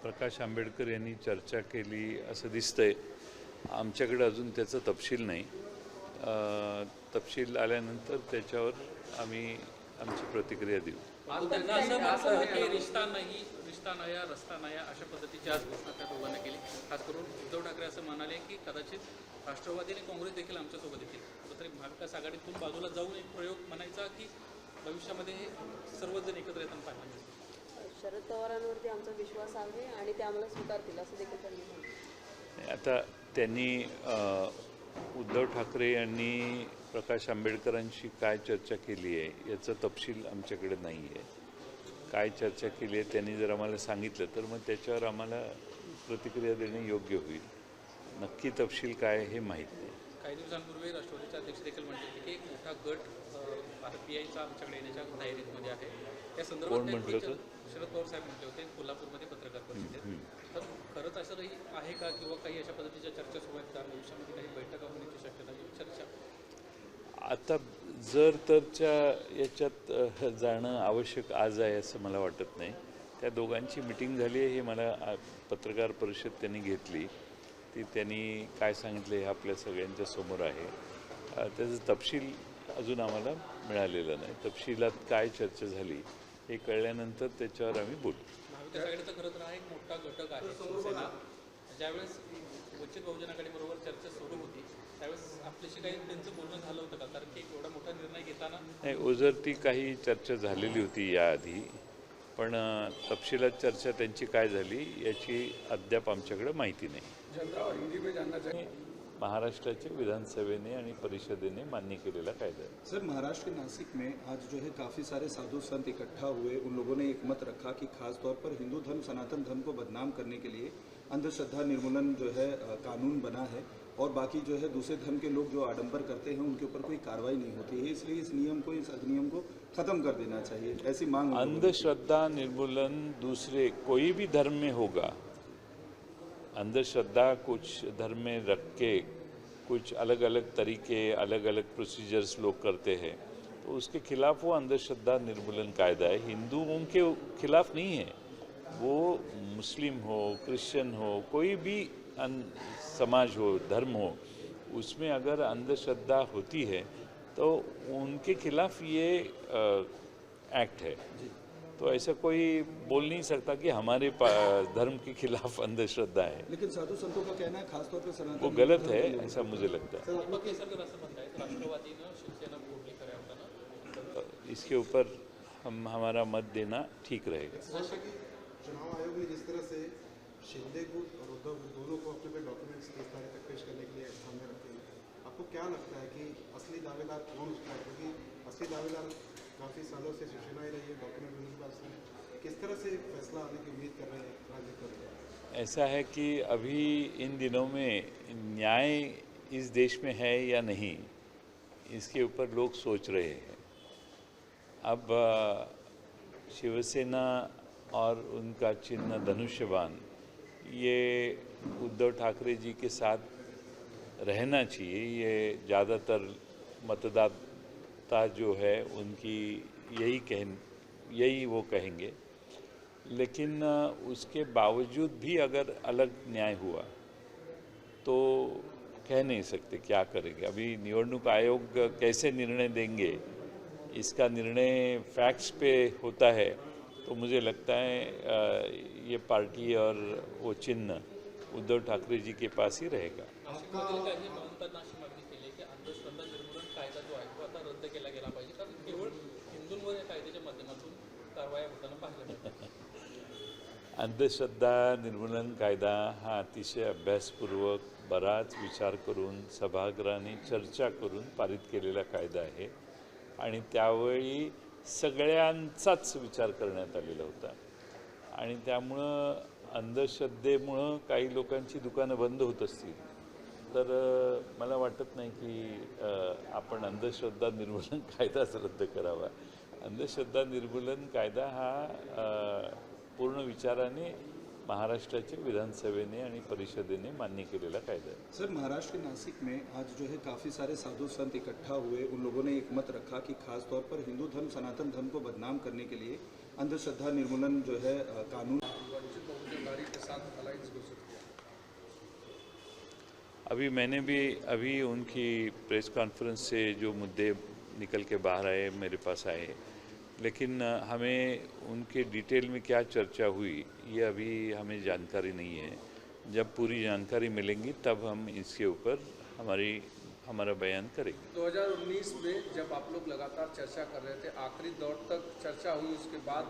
प्रकाश आंबेडकर यांनी चर्चा केली असं दिसतंय. आमच्याकडे अजून त्याचा तपशील नाही. तपशील आल्यानंतर त्याच्यावर आम्ही आमची प्रतिक्रिया देऊ. त्यांना असं म्हटलं की रिश्ता नाही, रिश्ता नया रस्ता नया अशा पद्धतीची आज घोषणा त्या दोघांना केली. खास करून उद्धव ठाकरे असं म्हणाले की कदाचित राष्ट्रवादी आणि काँग्रेस देखील आमच्यासोबत येतील. तरी महाविकास आघाडीतून बाजूला जाऊन एक प्रयोग म्हणायचा की भविष्यामध्ये हे सर्वजण एकत्र येताना पाहायला मिळतील. शरद पवारांवरती आमचा विश्वास आहे आणि ते आम्हाला स्वीकारतील असं देखील त्यांनी म्हटलं. आता त्यांनी उद्धव ठाकरे यांनी प्रकाश आंबेडकरांशी काय चर्चा केली आहे याचा तपशील आमच्याकडे नाही आहे. काय चर्चा केली आहे त्यांनी जर आम्हाला सांगितलं तर मग त्याच्यावर आम्हाला प्रतिक्रिया देणे योग्य होईल. नक्की तपशील काय हे माहीत नाही. काही दिवसांपूर्वी राष्ट्रवादीचे अध्यक्ष देखील म्हटले की एक मोठा गट RPIचा आमच्याकडे येण्याच्या तयारीमध्ये आहे. या संदर्भात शरद पवार साहेब म्हटले होते कोल्हापूरमध्ये पत्रकार परिषदेत. तर खरंच असं आहे का किंवा काही अशा पद्धतीच्या चर्चा सुरू आहेत का? भविष्यामध्ये काही बैठका होण्याची शक्यता चर्चा आता जर तरच्या याच्यात जाणं आवश्यक आज आहे असं मला वाटत नाही. त्या दोघांची मिटिंग झाली आहे हे मला पत्रकार परिषद त्यांनी घेतली. ती त्यांनी काय सांगितलं हे आपल्या सगळ्यांच्या समोर आहे. त्याचं तपशील अजून आम्हाला मिळालेलं नाही. तपशिलात काय चर्चा झाली हे कळल्यानंतर त्याच्यावर आम्ही बोलू. महाविकास आघाडीचा खरं तर हा एक मोठा घटक आहे शिवसेना. ज्यावेळेस वंचित बहुजन आघाडीबरोबर चर्चा सुरू होती त्यावेळेस आपल्याशी काही त्यांचं बोलणं झालं होतं का? कारण की एवढा मोठा निर्णय घेताना नाही, ओझरती काही चर्चा झालेली होती याआधी, पण तपशिलात चर्चा त्यांची काय झाली याची अद्याप आमच्याकडे माहिती नाही. महाराष्ट्राच्या विधानसभेने आणि परिषदेने मान्य केलेला कायदा है. सर, महाराष्ट्र के नासिक में आज जो है काफ़ी सारे साधु संत इकट्ठा हुए. उन लोगों ने एक मत रखा कि खास तौर पर हिंदू धर्म, सनातन धर्म को बदनाम करने के लिए अंधश्रद्धा निर्मूलन जो है कानून बना है और बाकी जो है दूसरे धर्म के लोग जो आडंबर करते हैं उनके ऊपर कोई कार्रवाई नहीं होती है. इसलिए इस नियम को, इस अधिनियम को खत्म कर देना चाहिए, ऐसी मांग. अंधश्रद्धा निर्मूलन दूसरे कोई भी धर्म में होगा. अंधश्रद्धा कुछ धर्म में रख के कुछ अलग अलग तरीके, अलग अलग प्रोसीजर्स लोग करते हैं तो उसके खिलाफ वो अंधश्रद्धा निर्मूलन कायदा है. हिंदुओं के खिलाफ नहीं है. वो मुस्लिम हो, क्रिश्चियन हो, कोई भी समाज हो, धर्म हो, उसमें अगर अंधश्रद्धा होती है तो उनके खिलाफ ये एक्ट है. तो ऐसा कोई बोल नहीं सकता कि हमारे धर्म के खिलाफ अंधश्रद्धा है. लेकिन साधु संतों का कहना है खासतौर पर सनातन वो गलत है ऐसा मुझे लगता है. इसके ऊपर हम हमारा मत देना ठीक रहेगा. चुनाव आयोग ने जिस तरह से शिंदे गुट और उद्धव दोनों को अपने डॉक्यूमेंट्स 30 तारीख तक पेश करने के लिए सामने रखे हैं, आपको क्या लगता है कि असली दावेदार कौन होता है? क्योंकि असली दावेदार काफ़ी सालों से शिवसेना ही रही है, डॉक्यूमेंट मिलने के बाद किस तरह से फैसला आने की उम्मीद कर रहे हैं राजनीतिक? ऐसा है कि अभी इन दिनों में न्याय इस देश में है या नहीं इसके ऊपर लोग सोच रहे हैं. अब शिवसेना और उनका चिन्ह धनुष्यबाण ये उद्धव ठाकरे जी के साथ रहना चाहिए. ये ज़्यादातर मतदाता जो है उनकी यही वो कहेंगे. लेकिन उसके बावजूद भी अगर अलग न्याय हुआ तो कह नहीं सकते क्या करेंगे. अभी निवडणूक आयोग कैसे निर्णय देंगे इसका निर्णय फैक्ट्स पे होता है. तो मुझे लगता है ये पार्टी और वो चिन्ह उद्धव ठाकरे जी के पास ही रहेगा. अंधश्रद्धा निर्मूलन कायदा जो आहे तो आता रद्द केला गेला पाहिजे कारण केवळ हिंदूंवर या कायद्याच्या माध्यमातून कारवाया होताना पाहायला मिळतात. अंधश्रद्धा निर्मूलन कायदा हा अतिशय अभ्यासपूर्वक बराच विचार करून सभागृहाने चर्चा करून पारित केलेला कायदा आहे आणि त्यावेळी सगळ्यांचाच विचार करण्यात आलेला होता. आणि त्यामुळं अंधश्रद्धेमुळं काही लोकांची दुकानं बंद होत असतील तर मला वाटत नाही की आपण अंधश्रद्धा निर्मूलन कायदाच रद्द करावा. अंधश्रद्धा निर्मूलन कायदा हा पूर्ण विचाराने महाराष्ट्राच्या विधानसभेने आणि परिषदेने मान्य केलेला कायदा है. सर, महाराष्ट्र के नासिक में आज जो है काफ़ी सारे साधु संत इकट्ठा हुए. उन लोगों ने एक मत रखा कि खास तौर पर हिंदू धर्म, सनातन धर्म को बदनाम करने के लिए अंधश्रद्धा निर्मूलन जो है कानून अभी मैंने भी अभी उनकी प्रेस कॉन्फ्रेंस से जो मुद्दे निकल के बाहर आए मेरे पास आए, लेकिन हमें उनके डिटेल में क्या चर्चा हुई ये अभी हमें जानकारी नहीं है। जब पूरी जानकारी मिलेंगी तब हम इसके ऊपर हमारा बयान करेंगे। 2019 में जब आप लोग लगातार चर्चा कर रहे थे, आखिरी दौर तक चर्चा हुई, उसके बाद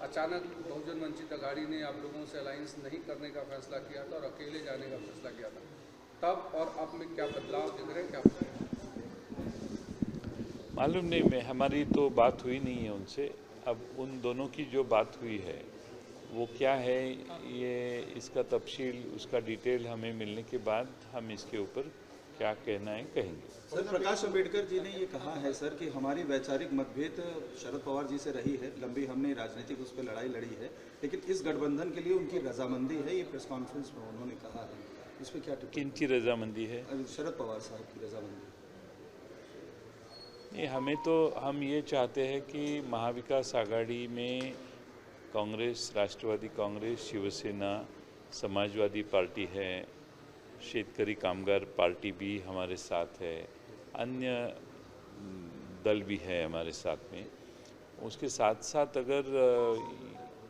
अचानक बहुजन वंचित अघाड़ी ने आप लोगों से अलायंस नहीं करने का फैसला किया था और अकेले जाने का फैसला किया था। तब और अब में क्या बदलाव दिख रहे हैं, क्या मालूम नहीं, हमारी तो बात हुई नहीं है उनसे। अब उन दोनों की जो बात हुई है वो क्या है, ये इसका तफसील, उसका डिटेल हमें मिलने के बाद हम इसके ऊपर क्या कहना है कहेंगे। सर, प्रकाश अंबेडकर जी ने ये कहा है सर कि हमारी वैचारिक मतभेद शरद पवार जी से रही है, लंबी हमने राजनीतिक उस पर लड़ाई लड़ी है, लेकिन इस गठबंधन के लिए उनकी रजामंदी है, ये प्रेस कॉन्फ्रेंस में उन्होंने कहा है। इस पर क्या टिप्पणी? किनकी रजामंदी है? शरद पवार साहब की रजामंदी। नहीं, हमें तो हम ये चाहते हैं कि महाविकास आघाड़ी में कांग्रेस, राष्ट्रवादी कांग्रेस, शिवसेना, समाजवादी पार्टी है, शेतकरी कामगार पार्टी भी हमारे साथ है, अन्य दल भी है हमारे साथ में। उसके साथ साथ अगर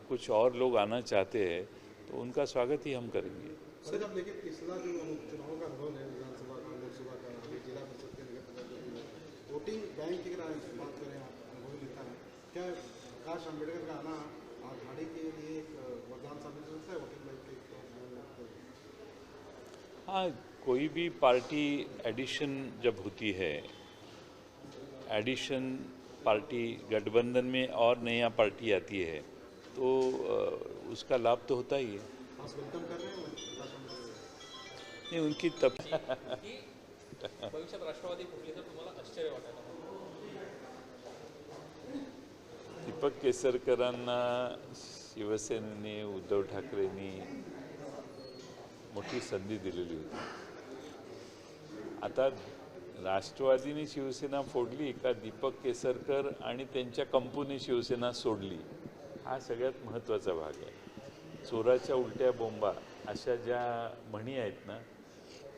कुछ और लोग आना चाहते हैं तो उनका स्वागत ही हम करेंगे। सर, अब लेकिन पिछला जो चुनाव का अनुभव है, विधानसभा का, लोकसभा का, जिला परिषद के नगर पंचायत में वोटिंग बैंक की अगर बात करें, आप अनुभव लेता है, क्या प्रकाश अम्बेडकर का आना आघाड़ी के लिए एक वरदान साबित हो सकता है वोटिंग बैंक के? हाँ, कोई भी पार्टी एडिशन जब होती है, एडिशन पार्टी गठबंधन में और नया पार्टी आती है तो उसका लाभ तो होता ही है। आप वेलकम कर रहे हैं प्रकाश अम्बेडकर? नहीं, उनकी तब की भविष्यात राष्ट्रवादी फुटली तर तुम्हाला आश्चर्य वाटायला दीपक केसरकरांना शिवसेनेने, उद्धव ठाकरेंनी मोठी संधी दिलेली होती। आता राष्ट्रवादीने शिवसेना फोडली का दीपक केसरकर आणि त्यांच्या कंपनी शिवसेना सोडली, हा सगळ्यात महत्त्वाचा भाग आहे। चोराच्या उलट्या बोंबा अशा ज्या म्हणी आहेत ना,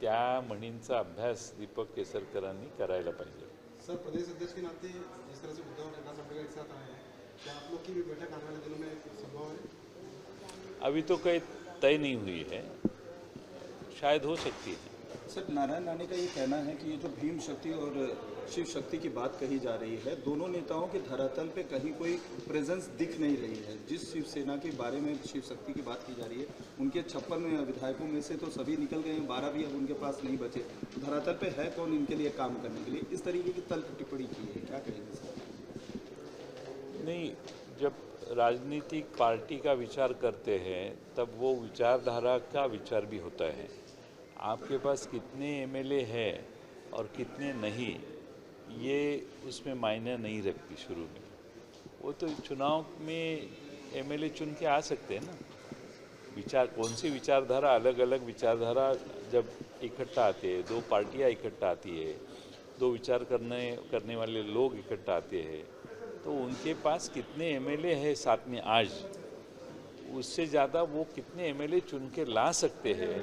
त्या म्हणींचा अभ्यास दीपक केसरकरांनी करायला पाहिजे। सर, प्रदेश अध्यक्ष के नाते जिस तरह से उद्धव प्रकाश अम्बेडकर के साथ आए हैं, क्या आप लोग की भी बैठक आने वाले दिनों में संभव है? अभी तो कोई तय नहीं हुई है, शायद हो सकती है। सर, नारायण राणे का ये कहना है कि ये जो भीम शक्ति और शिव शक्ति की बात कही जा रही है, दोनों नेताओं के धरातल पे कहीं कोई प्रेजेंस दिख नहीं रही है। जिस शिवसेना के बारे में शिव शक्ति की बात की जा रही है, उनके 56 विधायकों में से तो सभी निकल गए हैं, 12 भी अब उनके पास नहीं बचे। धरातल पे है कौन इनके लिए काम करने के लिए? इस तरीके की तल्ख टिप्पणी की है, क्या कहेंगे सर? नहीं, जब राजनीतिक पार्टी का विचार करते हैं तब वो विचारधारा का विचार भी होता है। आपके पास कितने एमएलए हैं और कितने नहीं, ये उसमें मायने नहीं रखती शुरू में। वो तो चुनाव में एमएलए चुन के आ सकते हैं ना। विचार, कौन सी विचारधारा, अलग अलग विचारधारा जब इकट्ठा आते हैं, दो पार्टियां इकट्ठा आती है, दो विचार करने वाले लोग इकट्ठा आते हैं, तो उनके पास कितने एमएलए हैं साथ में आज, उससे ज़्यादा वो कितने एमएलए चुन के ला सकते हैं,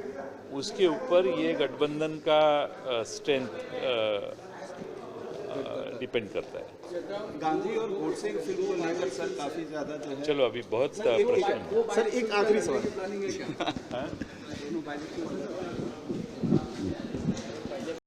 उसके ऊपर ये गठबंधन का स्ट्रेंथ डिपेंड करता है। गांधी और गोडसे की फिल्म को लेकर सर काफ़ी ज़्यादा जो है। चलो, अभी बहुत प्रश्न है। सर, एक आखिरी सवाल।